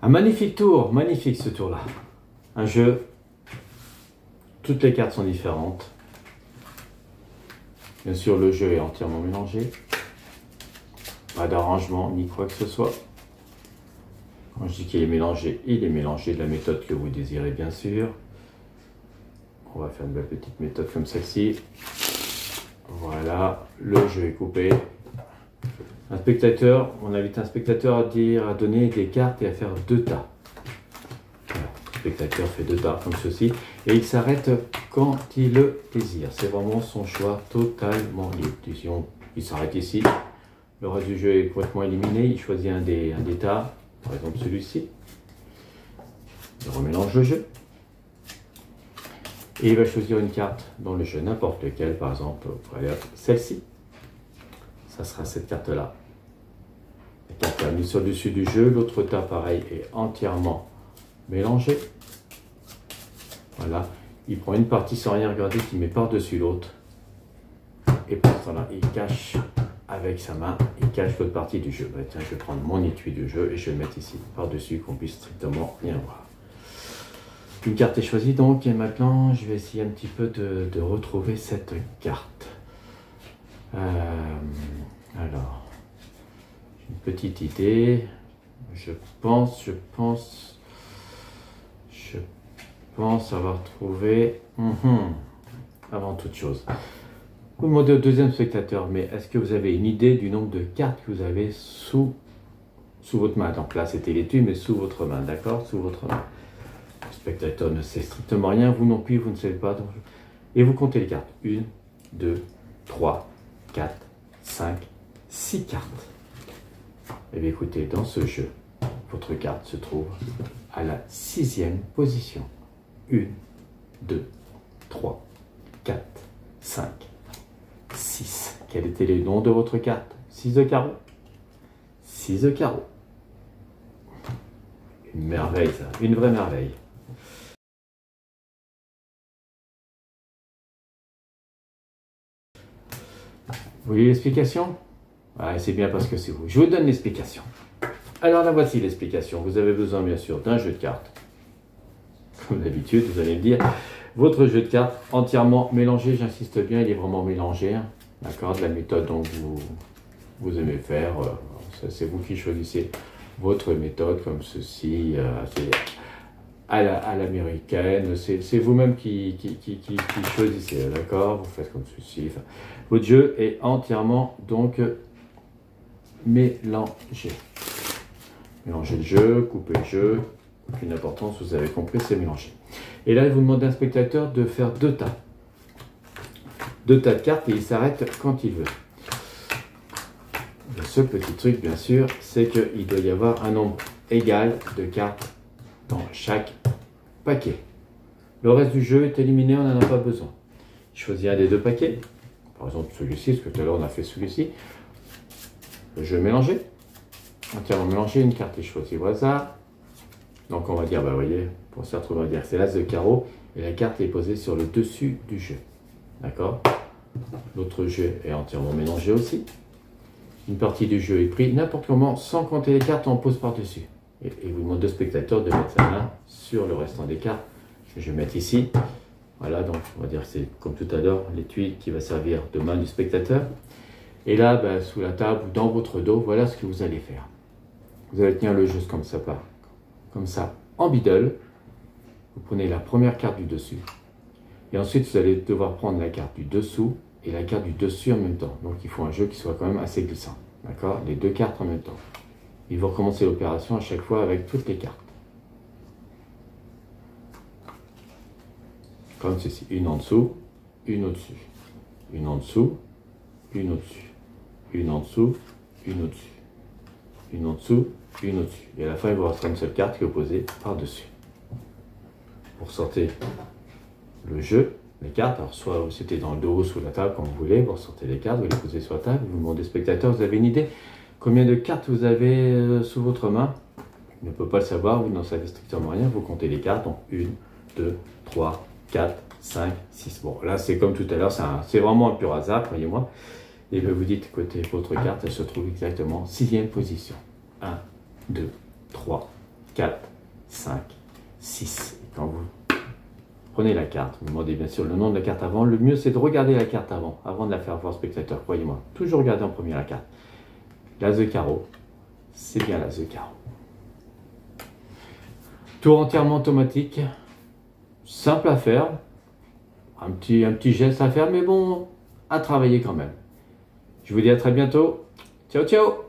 Un magnifique tour, magnifique ce tour-là. Un jeu, toutes les cartes sont différentes. Bien sûr, le jeu est entièrement mélangé. Pas d'arrangement ni quoi que ce soit. Quand je dis qu'il est mélangé, il est mélangé de la méthode que vous désirez, bien sûr. On va faire une belle petite méthode comme celle-ci. Voilà, le jeu est coupé. Un spectateur, on invite un spectateur à donner des cartes et à faire 2 tas. Voilà, le spectateur fait 2 tas comme ceci et il s'arrête quand il le désire. C'est vraiment son choix totalement libre. Il s'arrête ici, le reste du jeu est complètement éliminé, il choisit un des tas, par exemple celui-ci. Il remélange le jeu. Et il va choisir une carte dans le jeu, n'importe lequel, par exemple, celle-ci. Ça sera cette carte-là. La carte est mise sur le dessus du jeu. L'autre tas, pareil, est entièrement mélangé. Voilà. Il prend une partie sans rien regarder, qu'il met par-dessus l'autre. Et pour ce temps-là, il cache avec sa main, il cache l'autre partie du jeu. Ben, tiens, je vais prendre mon étui du jeu et je vais le mettre ici, par-dessus, qu'on puisse strictement rien voir. Une carte est choisie donc, et maintenant, je vais essayer un petit peu de retrouver cette carte. Alors, j'ai une petite idée. Je pense avoir trouvé. Avant toute chose, vous demandez au deuxième spectateur, mais est-ce que vous avez une idée du nombre de cartes que vous avez sous votre main? Donc là, c'était l'étui, mais sous votre main, d'accord? Sous votre main. Le spectateur ne sait strictement rien, vous non plus, vous ne savez pas. Donc... Et vous comptez les cartes. 1, 2, 3, 4, 5, 6 cartes. Et bien écoutez, dans ce jeu, votre carte se trouve à la 6e position. 1, 2, 3, 4, 5, 6. Quel était le nom de votre carte? 6 de carreau. 6 de carreau. Une merveille, ça. Une vraie merveille. Vous voulez l'explication? C'est bien parce que c'est vous. Je vous donne l'explication. Alors la voici l'explication. Vous avez besoin bien sûr d'un jeu de cartes. Comme d'habitude, vous allez me dire. Votre jeu de cartes entièrement mélangé, j'insiste bien, il est vraiment mélangé. D'accord? De la méthode dont vous aimez faire. C'est vous qui choisissez votre méthode comme ceci. À l'américaine, c'est vous-même qui choisissez, d'accord? Vous faites comme ceci. Enfin, votre jeu est entièrement donc mélangé. Mélangez le jeu, coupez le jeu, aucune importance, vous avez compris, c'est mélangé. Et là, vous demandez à un spectateur de faire 2 tas. 2 tas de cartes et il s'arrête quand il veut. Le seul petit truc, bien sûr, c'est qu'il doit y avoir un nombre égal de cartes dans chaque paquet. Le reste du jeu est éliminé, on n'en a pas besoin. Je choisis un des 2 paquets, par exemple celui-ci, parce que tout à l'heure on a fait celui-ci. Le jeu mélangé, entièrement mélangé, une carte est choisie au hasard. Donc on va dire, vous voyez, pour se retrouver, on va dire que c'est l'as de carreau, et la carte est posée sur le dessus du jeu. D'accord? L'autre jeu est entièrement mélangé aussi. Une partie du jeu est prise n'importe comment, sans compter les cartes, on pose par-dessus. Et vous demandez au spectateur de mettre sa main sur le restant des cartes. Je vais mettre ici. Voilà, donc on va dire que c'est comme tout à l'heure, l'étui qui va servir de main du spectateur. Et là, sous la table ou dans votre dos, voilà ce que vous allez faire. Vous allez tenir le jeu comme ça, en biddle. Vous prenez la première carte du dessus. Et ensuite, vous allez devoir prendre la carte du dessous et la carte du dessus en même temps. Donc il faut un jeu qui soit quand même assez glissant. D'accord? Les 2 cartes en même temps. Il va recommencer l'opération à chaque fois avec toutes les cartes. Comme ceci. Une en dessous, une au-dessus. Une en dessous, une au-dessus. Une en dessous, une au-dessus. Une en dessous, une au-dessus. Et à la fin, il vous restera une seule carte qui est posée par-dessus. Pour sortir le jeu, les cartes, alors soit c'était dans le dos ou sous la table, comme vous voulez, vous sortez les cartes, vous les posez sur la table, vous demandez au spectateur, vous avez une idée combien de cartes vous avez sous votre main? Il ne peut pas le savoir, vous n'en savez strictement rien, vous comptez les cartes, donc 1, 2, 3, 4, 5, 6. Bon, là c'est comme tout à l'heure, c'est vraiment un pur hasard, croyez-moi. Et vous dites, écoutez, votre carte, elle se trouve exactement 6e position. 1, 2, 3, 4, 5, 6. Et quand vous prenez la carte, vous demandez bien sûr le nom de la carte avant. Le mieux, c'est de regarder la carte avant de la faire voir au spectateur, croyez-moi. Toujours regarder en premier la carte. L'as de carreau, c'est bien l'as de carreau. Tour entièrement automatique, simple à faire. Un petit geste à faire, mais bon, à travailler quand même. Je vous dis à très bientôt. Ciao, ciao!